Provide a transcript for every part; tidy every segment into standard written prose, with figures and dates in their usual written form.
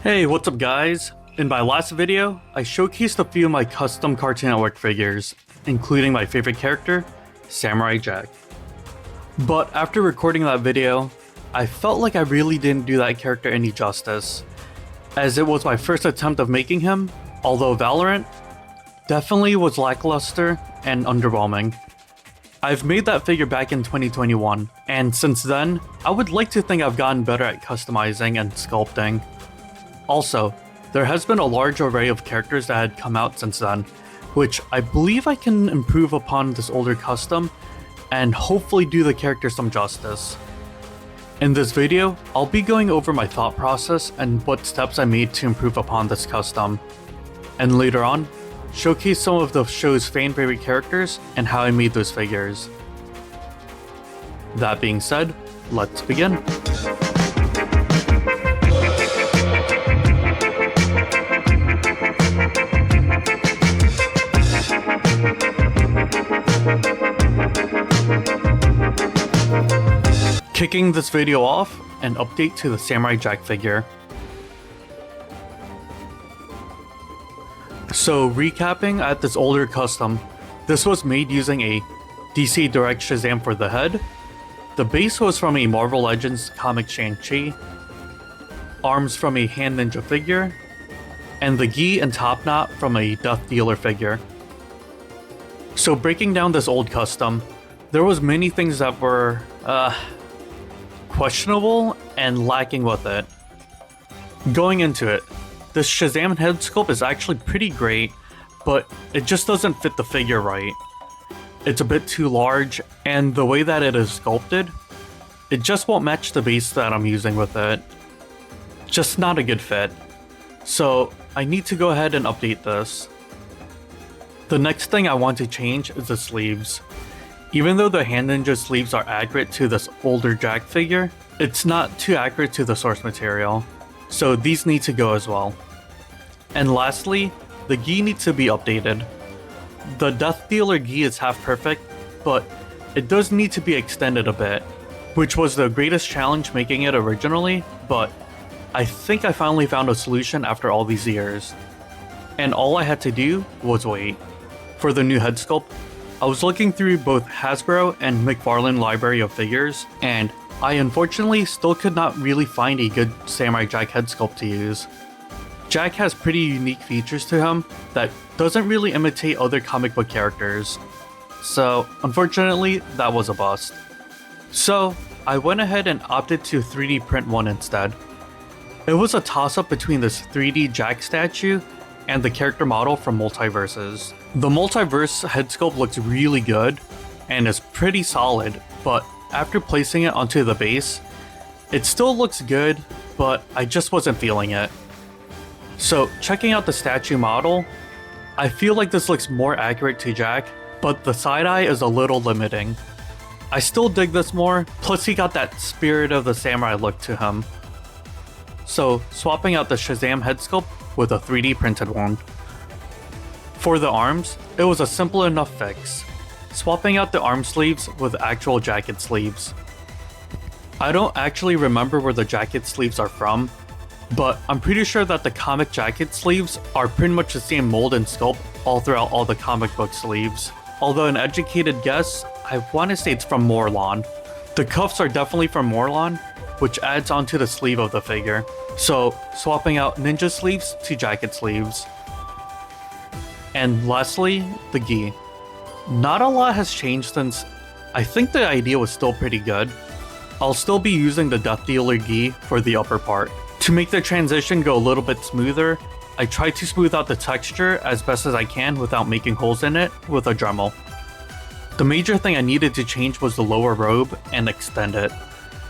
Hey, what's up guys? In my last video, I showcased a few of my custom Cartoon Network figures, including my favorite character, Samurai Jack. But after recording that video, I felt like I really didn't do that character any justice, as it was my first attempt of making him, although Valorant definitely was lackluster and underwhelming. I've made that figure back in 2021, and since then, I would like to think I've gotten better at customizing and sculpting. Also, there has been a large array of characters that had come out since then, which I believe I can improve upon this older custom and hopefully do the character some justice. In this video, I'll be going over my thought process and what steps I made to improve upon this custom. And later on, showcase some of the show's fan favorite characters and how I made those figures. That being said, let's begin. Kicking this video off, an update to the Samurai Jack figure. So recapping at this older custom, this was made using a DC Direct Shazam for the head. The base was from a Marvel Legends comic Shang-Chi, arms from a Hand Ninja figure, and the gi and top knot from a Death Dealer figure. So breaking down this old custom, there was many things that were questionable and lacking with it. Going into it, this Shazam head sculpt is actually pretty great, but it just doesn't fit the figure right. It's a bit too large, and the way that it is sculpted, it just won't match the base that I'm using with it. Just not a good fit. So I need to go ahead and update this. The next thing I want to change is the sleeves. Even though the Hand Ninja sleeves are accurate to this older Jack figure, it's not too accurate to the source material, so these need to go as well. And lastly, the gi needs to be updated. The Death Dealer gi is half perfect, but it does need to be extended a bit, which was the greatest challenge making it originally, but I think I finally found a solution after all these years. And all I had to do was wait. For the new head sculpt, I was looking through both Hasbro and McFarlane library of figures, and I unfortunately still could not really find a good Samurai Jack head sculpt to use. Jack has pretty unique features to him that doesn't really imitate other comic book characters. So unfortunately, that was a bust. So I went ahead and opted to 3D print one instead. It was a toss-up between this 3D Jack statue and the character model from Multiverses. The Multiverse head sculpt looks really good and is pretty solid, but after placing it onto the base, it still looks good, but I just wasn't feeling it. So checking out the statue model, I feel like this looks more accurate to Jack, but the side eye is a little limiting. I still dig this more, plus he got that Spirit of the Samurai look to him. So swapping out the Shazam head sculpt with a 3D printed one. For the arms, it was a simple enough fix, swapping out the arm sleeves with actual jacket sleeves. I don't actually remember where the jacket sleeves are from, but I'm pretty sure that the comic jacket sleeves are pretty much the same mold and sculpt all throughout all the comic book sleeves. Although an educated guess, I want to say it's from Morlon. The cuffs are definitely from Morlon, which adds onto the sleeve of the figure. So swapping out ninja sleeves to jacket sleeves. And lastly, the gi. Not a lot has changed since I think the idea was still pretty good. I'll still be using the Death Dealer gi for the upper part. To make the transition go a little bit smoother, I tried to smooth out the texture as best as I can without making holes in it with a Dremel. The major thing I needed to change was the lower robe and extend it.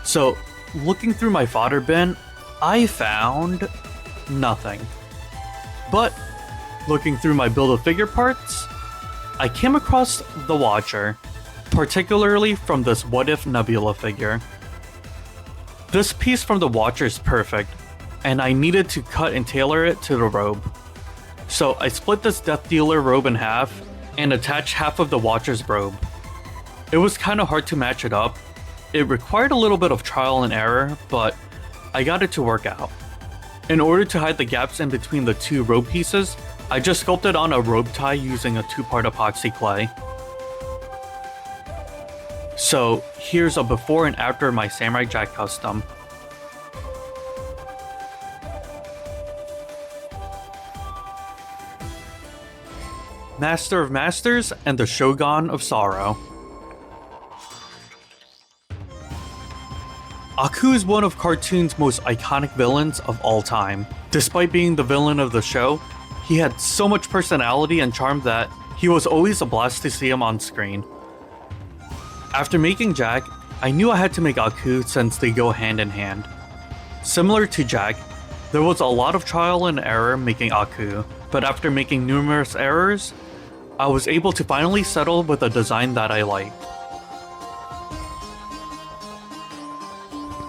So looking through my fodder bin, I found nothing. But looking through my Build-A-Figure parts, I came across the Watcher, particularly from this What If Nebula figure. This piece from the Watcher is perfect, and I needed to cut and tailor it to the robe. So I split this Death Dealer robe in half and attached half of the Watcher's robe. It was kind of hard to match it up. It required a little bit of trial and error, but I got it to work out. In order to hide the gaps in between the two robe pieces, I just sculpted on a robe tie using a 2-part epoxy clay. So here's a before and after my Samurai Jack custom. Master of Masters and the Shogun of Sorrow. Aku is one of cartoon's most iconic villains of all time. Despite being the villain of the show, he had so much personality and charm that he was always a blast to see him on screen. After making Jack, I knew I had to make Aku since they go hand in hand. Similar to Jack, there was a lot of trial and error making Aku, but after making numerous errors, I was able to finally settle with a design that I liked.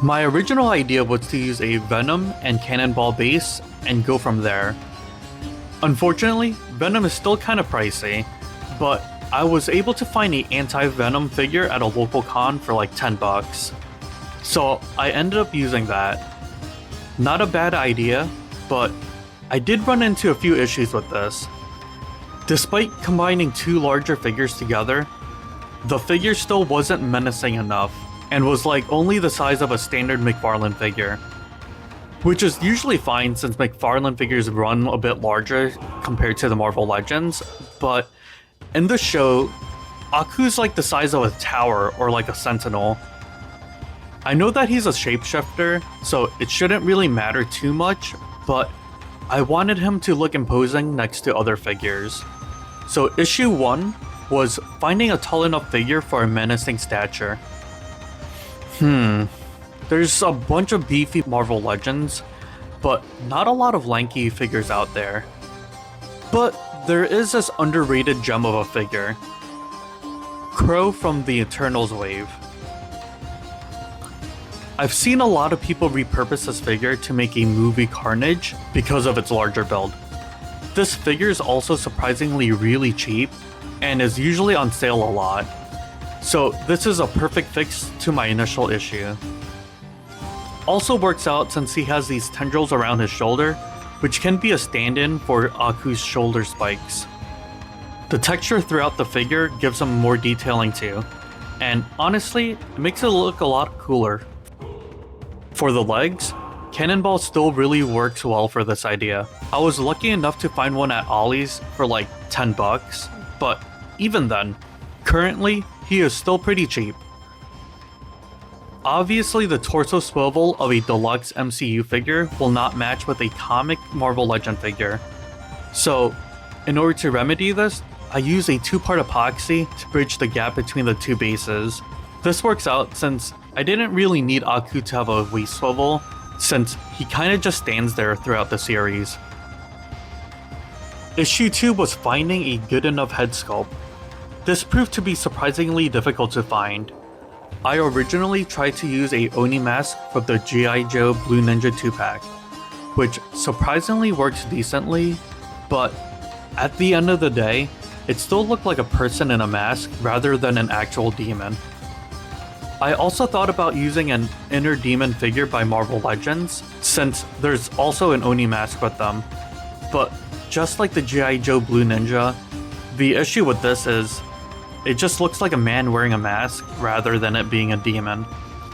My original idea was to use a Venom and Cannonball base and go from there. Unfortunately, Venom is still kind of pricey, but I was able to find an anti-Venom figure at a local con for like 10 bucks. So I ended up using that. Not a bad idea, but I did run into a few issues with this. Despite combining two larger figures together, the figure still wasn't menacing enough and was like only the size of a standard McFarlane figure. Which is usually fine since McFarlane figures run a bit larger compared to the Marvel Legends, but in the show, Aku's like the size of a tower or like a sentinel. I know that he's a shapeshifter, so it shouldn't really matter too much, but I wanted him to look imposing next to other figures. So issue 1 was finding a tall enough figure for a menacing stature. There's a bunch of beefy Marvel Legends, but not a lot of lanky figures out there. But there is this underrated gem of a figure. Crow from the Eternals wave. I've seen a lot of people repurpose this figure to make a movie Carnage because of its larger build. This figure is also surprisingly really cheap and is usually on sale a lot. So this is a perfect fix to my initial issue. Also works out since he has these tendrils around his shoulder, which can be a stand-in for Aku's shoulder spikes. The texture throughout the figure gives him more detailing too, and honestly, it makes it look a lot cooler. For the legs, Cannonball still really works well for this idea. I was lucky enough to find one at Ollie's for like 10 bucks, but even then, currently, he is still pretty cheap. Obviously, the torso swivel of a deluxe MCU figure will not match with a comic Marvel Legend figure. So, in order to remedy this, I use a 2-part epoxy to bridge the gap between the two bases. This works out since I didn't really need Aku to have a waist swivel, since he kinda just stands there throughout the series. Issue 2 was finding a good enough head sculpt. This proved to be surprisingly difficult to find. I originally tried to use a Oni mask from the G.I. Joe Blue Ninja 2-pack, which surprisingly works decently, but at the end of the day, it still looked like a person in a mask rather than an actual demon. I also thought about using an Inner Demon figure by Marvel Legends, since there's also an Oni mask with them, but just like the G.I. Joe Blue Ninja, the issue with this is it just looks like a man wearing a mask rather than it being a demon.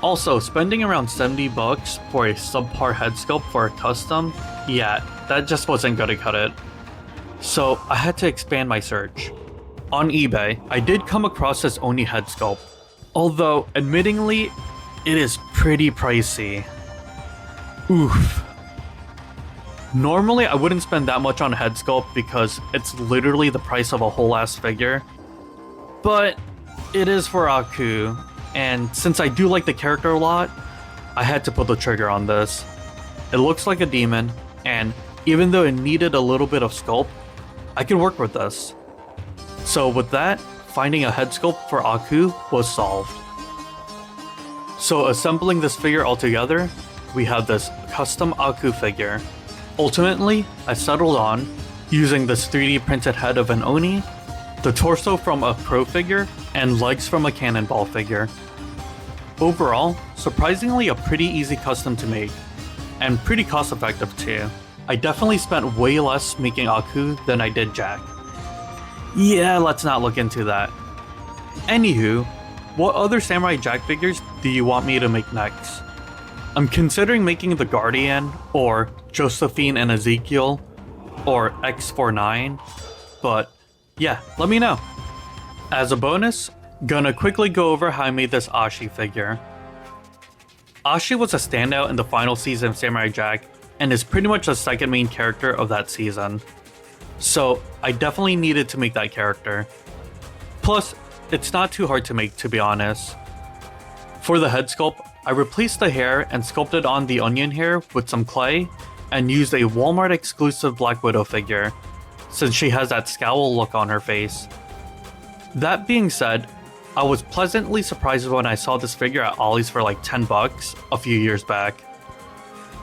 Also, spending around 70 bucks for a subpar head sculpt for a custom, yeah, that just wasn't gonna cut it. So I had to expand my search. On eBay, I did come across this Oni head sculpt, although admittingly, it is pretty pricey. Oof. Normally, I wouldn't spend that much on a head sculpt because it's literally the price of a whole ass figure. But it is for Aku, and since I do like the character a lot, I had to pull the trigger on this. It looks like a demon, and even though it needed a little bit of sculpt, I can work with this. So with that, finding a head sculpt for Aku was solved. So assembling this figure all together, we have this custom Aku figure. Ultimately, I settled on using this 3D printed head of an Oni, the torso from a Crow figure, and legs from a Cannonball figure. Overall, surprisingly a pretty easy custom to make, and pretty cost effective too. I definitely spent way less making Aku than I did Jack. Yeah, let's not look into that. Anywho, what other Samurai Jack figures do you want me to make next? I'm considering making the Guardian, or Josephine and Ezekiel, or X49, but yeah, let me know. As a bonus, gonna quickly go over how I made this Ashi figure. Ashi was a standout in the final season of Samurai Jack, and is pretty much the second main character of that season. So I definitely needed to make that character. Plus, it's not too hard to make, to be honest. For the head sculpt, I replaced the hair and sculpted on the onion hair with some clay, and used a Walmart exclusive Black Widow figure, since she has that scowl look on her face. That being said, I was pleasantly surprised when I saw this figure at Ollie's for like 10 bucks a few years back.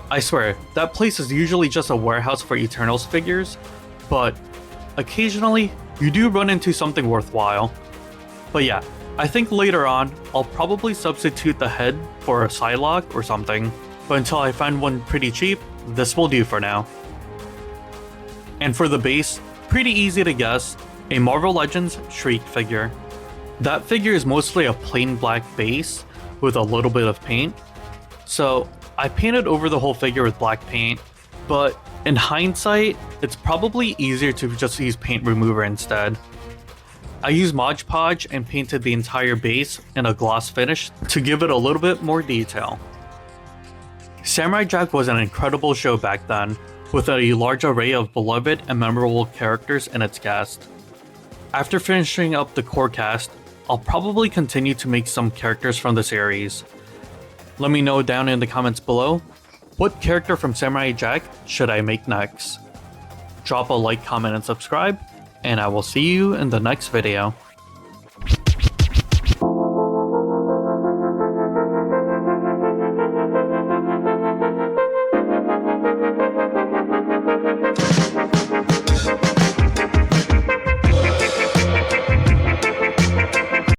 I swear, that place is usually just a warehouse for Eternals figures, but occasionally you do run into something worthwhile. But yeah, I think later on I'll probably substitute the head for a Psylocke or something, but until I find one pretty cheap, this will do for now. And for the base, pretty easy to guess, a Marvel Legends Shriek figure. That figure is mostly a plain black base with a little bit of paint, so I painted over the whole figure with black paint, but in hindsight, it's probably easier to just use paint remover instead. I used Mod Podge and painted the entire base in a gloss finish to give it a little bit more detail. Samurai Jack was an incredible show back then, with a large array of beloved and memorable characters in its cast. After finishing up the core cast, I'll probably continue to make some characters from the series. Let me know down in the comments below, what character from Samurai Jack should I make next? Drop a like, comment, and subscribe, and I will see you in the next video.